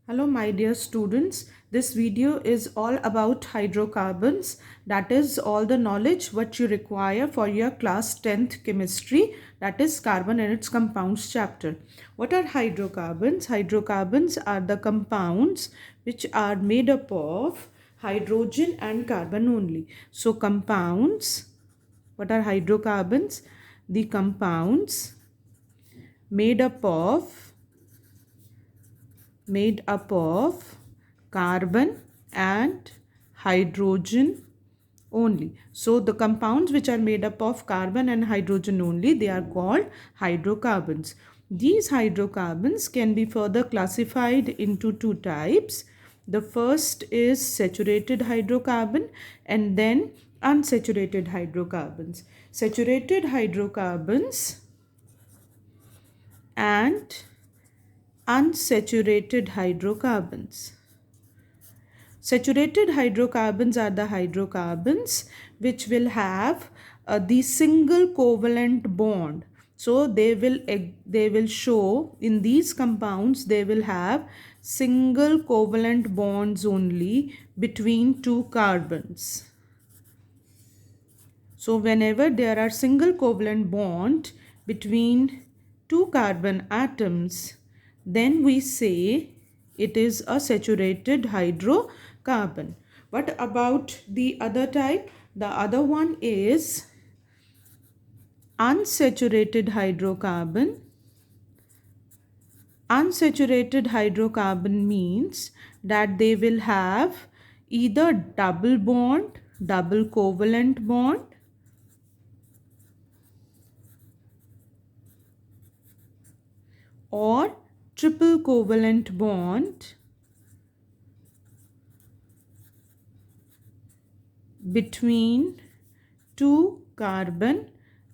Hello my dear students, this video is all about hydrocarbons, that is all the knowledge what you require for your class 10th chemistry, that is carbon and its compounds chapter. What are hydrocarbons? Hydrocarbons are the compounds which are made up of hydrogen and carbon only. So compounds, what are hydrocarbons? The compounds made up of carbon and hydrogen only. So the compounds which are made up of carbon and hydrogen only, they are called hydrocarbons. These hydrocarbons can be further classified into two types. The first is saturated hydrocarbon and then unsaturated hydrocarbons. Saturated hydrocarbons and unsaturated hydrocarbons. Saturated hydrocarbons are the hydrocarbons which will have the single covalent bond. So they will show in these compounds, they will have single covalent bonds only between two carbons. So whenever there are single covalent bond between two carbon atoms, then we say it is a saturated hydrocarbon. What about the other type? The other one is unsaturated hydrocarbon. Unsaturated hydrocarbon means that they will have either double bond, double covalent bond, or triple covalent bond between two carbon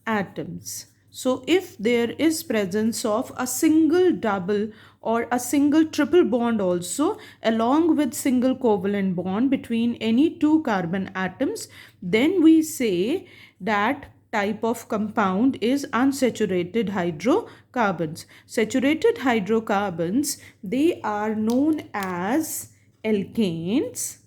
atoms. So if there is presence of a single double or a single triple bond also along with single covalent bond between any two carbon atoms, then we say that type of compound is unsaturated hydrocarbons. Saturated hydrocarbons, they are known as alkanes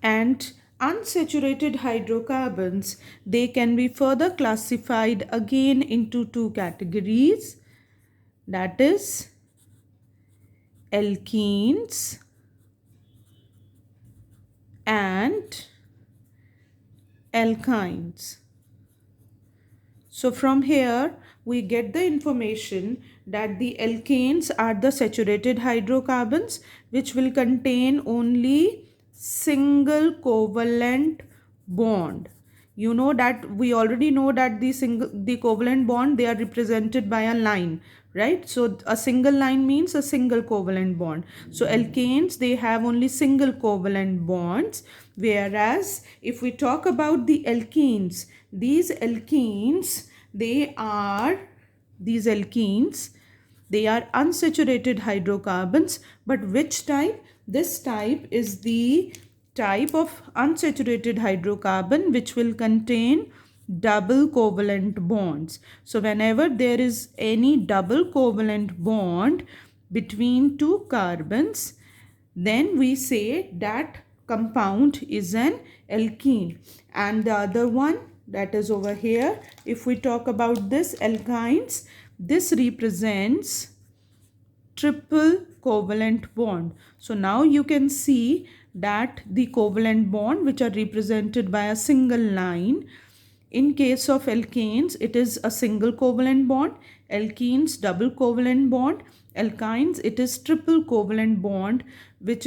and unsaturated hydrocarbons, they can be further classified again into two categories, that is alkenes and alkynes. So from here we get the information that the alkanes are the saturated hydrocarbons which will contain only single covalent bond. You know that we already know that the covalent bond, they are represented by a line, right? So a single line means a single covalent bond. So alkanes, they have only single covalent bonds, whereas if we talk about the alkenes, these alkenes, these alkenes, they are unsaturated hydrocarbons. But which type? This type is the type of unsaturated hydrocarbon which will contain double covalent bonds. So whenever there is any double covalent bond between two carbons, then we say that compound is an alkene. And the other one, that is over here, if we talk about this alkynes, this represents triple covalent bond. So now you can see that the covalent bond which are represented by a single line, in case of alkanes it is a single covalent bond, alkenes double covalent bond, alkynes it is triple covalent bond which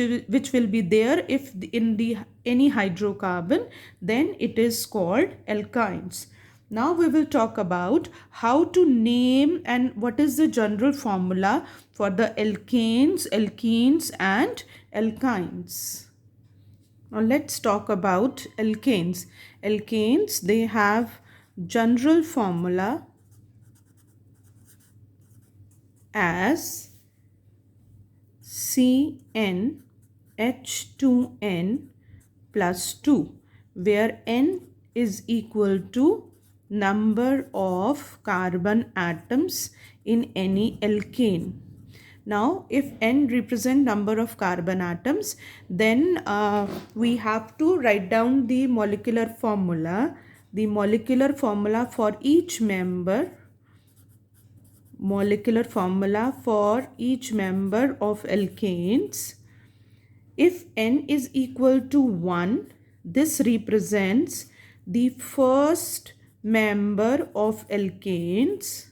will be there if in the any hydrocarbon, then it is called alkynes. Now we will talk about how to name and what is the general formula for the alkanes, alkenes and alkynes. Now let's talk about alkanes. Alkanes, they have general formula as CnH2n plus 2, where n is equal to number of carbon atoms in any alkane. Now, if n represent number of carbon atoms, then we have to write down the molecular formula. The molecular formula for each member of alkanes. If n is equal to 1, this represents the first member of alkanes.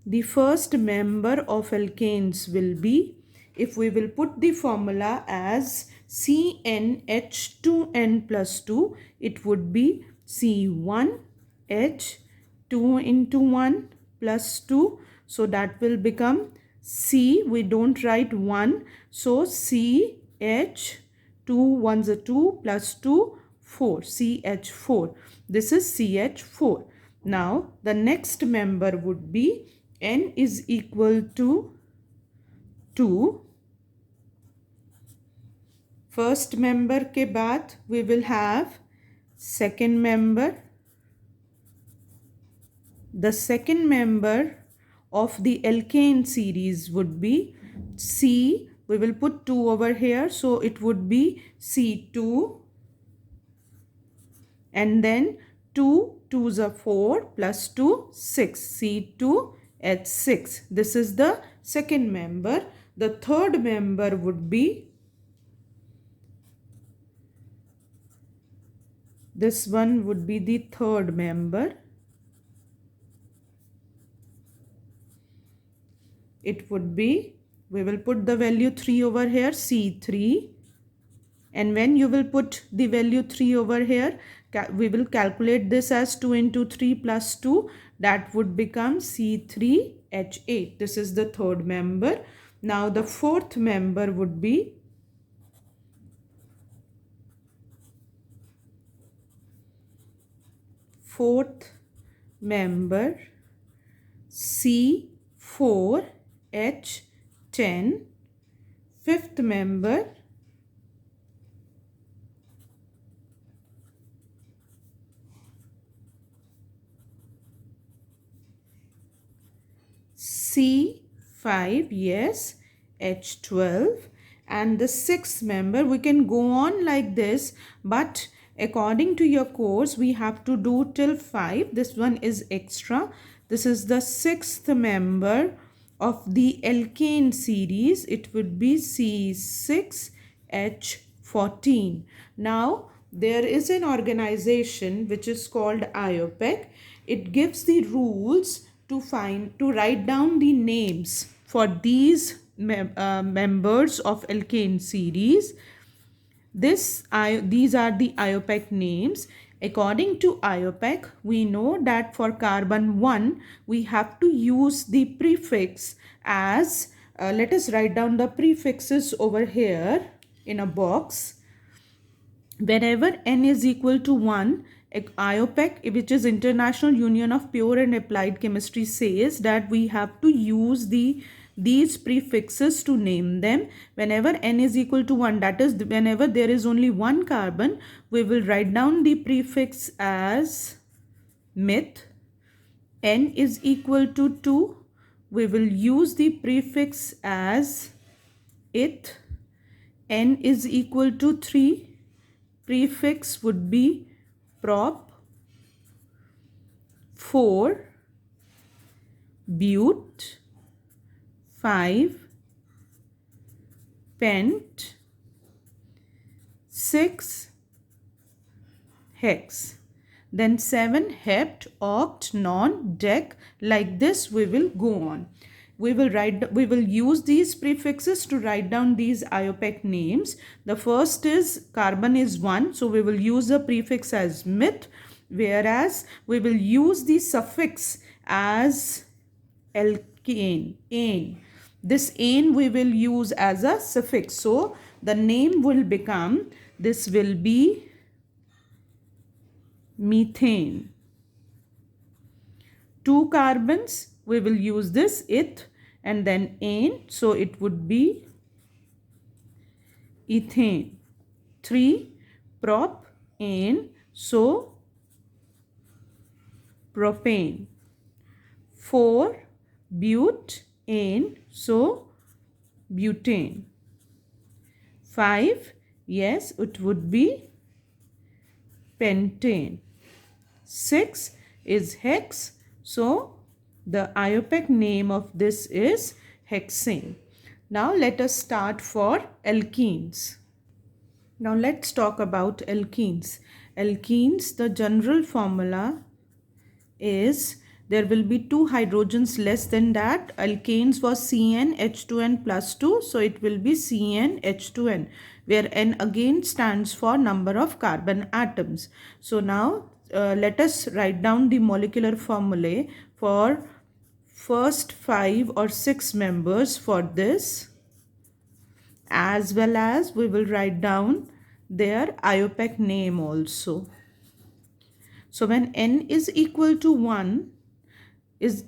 The first member of alkanes will be, if we will put the formula as CnH2n plus 2, it would be C1H2 into 1 plus 2. So that will become C, we don't write 1. So CH, 2 ones are 2 plus 2, 4, CH4. This is CH4. Now the next member would be n is equal to 2. First member के बाद we will have second member. The second member of the alkane series would be C. We will put 2 over here, so it would be C2. And then 2 2s are 4 plus 2 6, C2H6. This is the second member. The third member would be, this one would be the third member. It would be, we will put the value 3 over here, C3. And when you will put the value 3 over here, we will calculate this as 2 into 3 plus 2. That would become C3H8. This is the third member. Now the fourth member would be, C4H10. Fifth member, C5, yes, H12. And the sixth member, we can go on like this, but according to your course, we have to do till 5. This one is extra. This is the sixth member of the alkane series. It would be C6H14. Now, there is an organization which is called IUPAC. It gives the rules to write down the names for these members of alkane series. These are the IUPAC names. According to IUPAC, we know that for carbon 1, we have to use the prefix as, let us write down the prefixes over here in a box. Whenever n is equal to 1, IUPAC, which is International Union of Pure and Applied Chemistry, says that we have to use these prefixes to name them. Whenever n is equal to 1, that is whenever there is only one carbon, we will write down the prefix as meth. N is equal to 2, we will use the prefix as eth. N is equal to 3, prefix would be prop. 4, but. 5, pent. 6, hex. Then 7, hept, oct, non, dec. Like this we will go on. We will use these prefixes to write down these IUPAC names. The first is carbon is 1, so we will use the prefix as meth, whereas we will use the suffix as alkane, ane. This ane we will use as a suffix. So the name will become, this will be methane. 2 carbons, we will use this eth and then ane. So it would be ethane. 3, prop, ane. So propane. 4 butane, so butane. 5, yes, it would be pentane. 6 is hex, so the IUPAC name of this is hexane. Now let us start for alkenes. Now let's talk about alkenes. Alkenes, the general formula is there will be 2 hydrogens less than that. Alkanes was CnH2n plus 2, so it will be CnH2n, where N again stands for number of carbon atoms. So now let us write down the molecular formulae for first 5 or 6 members for this, as well as we will write down their IUPAC name also. So when N is equal to 1,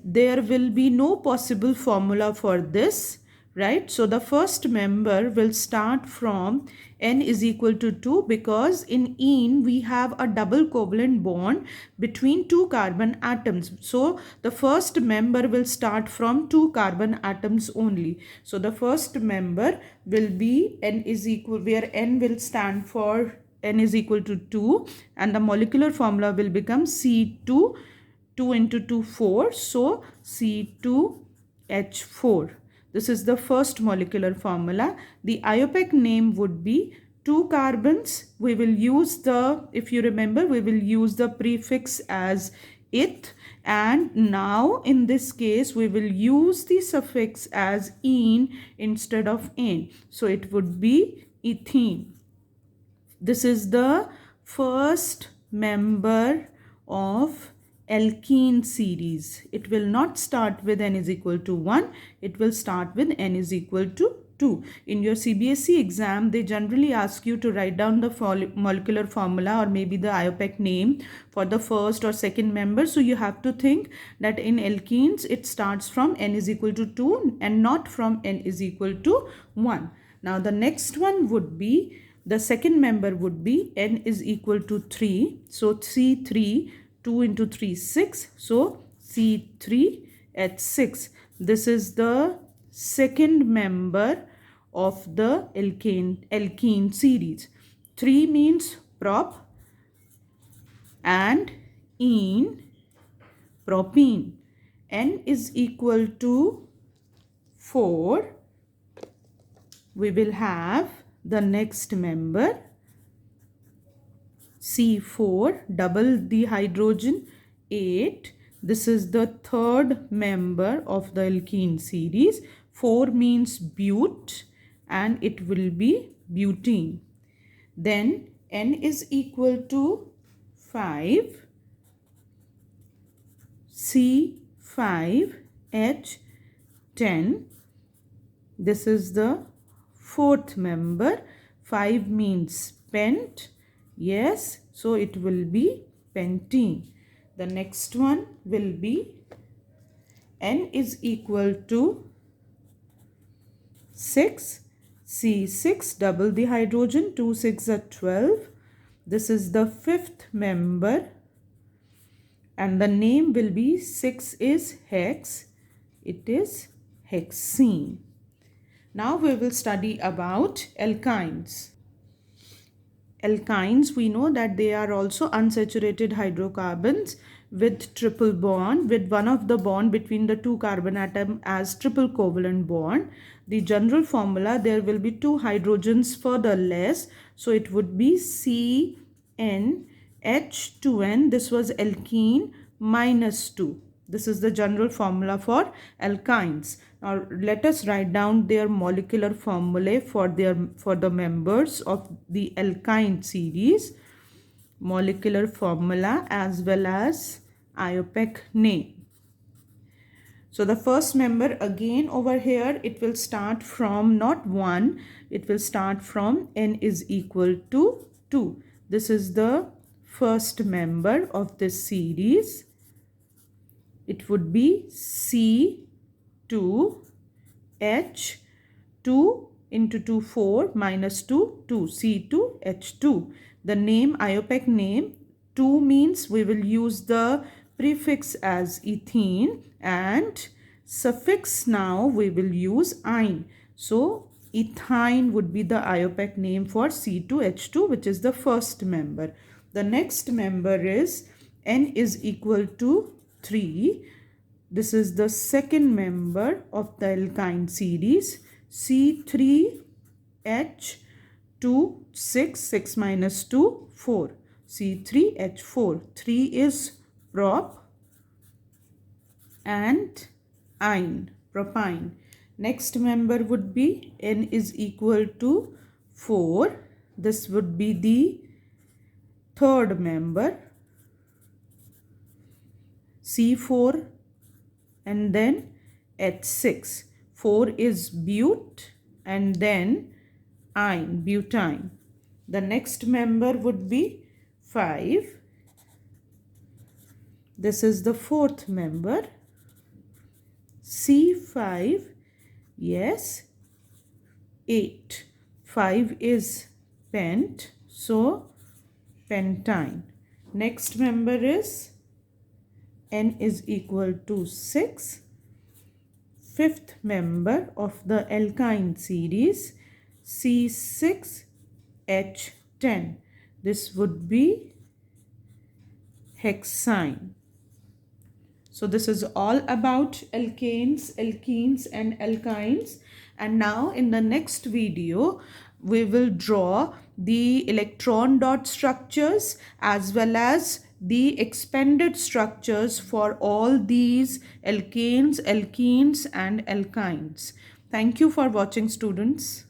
there will be no possible formula for this, right? So the first member will start from N is equal to 2, because in ene we have a double covalent bond between 2 carbon atoms. So the first member will start from 2 carbon atoms only. So the first member will be N is equal, where N will stand for N is equal to 2, and the molecular formula will become C2, 2 into 2, 4, so C2H4. This is the first molecular formula. The IUPAC name would be 2 carbons. We will use the, if you remember, we will use the prefix as eth, and now in this case we will use the suffix as ene instead of ane. So it would be ethene. This is the first member of alkene series. It will not start with N is equal to 1. It will start with N is equal to 2. In your CBSE exam, they generally ask you to write down the molecular formula or maybe the IUPAC name for the first or second member. So you have to think that in alkenes, it starts from N is equal to 2 and not from N is equal to 1. Now the next one would be, the second member would be N is equal to 3. So C3, 2 into 3, 6. So C3H6. This is the second member of the alkene series. 3 means prop and ene, propene. N is equal to 4. We will have the next member C4, double the hydrogen, 8. This is the third member of the alkene series. 4 means but, and it will be butene. Then N is equal to 5, C5H10. This is the fourth member. 5 means pent, yes, so it will be pentene. The next one will be N is equal to 6, C6, double the hydrogen, 2 6 are 12. This is the fifth member, and the name will be 6 is hex, it is hexene. Now we will study about alkynes. Alkynes, we know that they are also unsaturated hydrocarbons with triple bond, with one of the bond between the 2 carbon atom as triple covalent bond. The general formula, there will be 2 hydrogens further less, so it would be CnH2n. This was alkene minus 2. This is the general formula for alkynes. Now let us write down their molecular formulae for the members of the alkyne series. Molecular formula as well as IUPAC name. So the first member, again over here, it will start from not 1, it will start from N is equal to 2. This is the first member of this series. It would be C2H, 2 into 2, 4, minus 2, 2, C2H2. The name, IUPAC name, 2 means we will use the prefix as ethene, and suffix now we will use "-ine". So ethyne would be the IUPAC name for C2H2, which is the first member. The next member is N is equal to 3. This is the second member of the alkyne series, C3H2, 6 minus 2, 4. C3H4. 3 is prop and ine, propyne. Next member would be N is equal to 4. This would be the third member, C4, and then H6. 4 is but and then ine, butine. The next member would be 5. This is the fourth member, C5, yes, 8. 5 is pent, so pentyne. Next member is N is equal to 6. Fifth member of the alkyne series, C6H10. This would be hexyne. So this is all about alkanes, alkenes and alkynes. And now in the next video, we will draw the electron dot structures as well as the expanded structures for all these alkanes, alkenes and alkynes. Thank you for watching, students.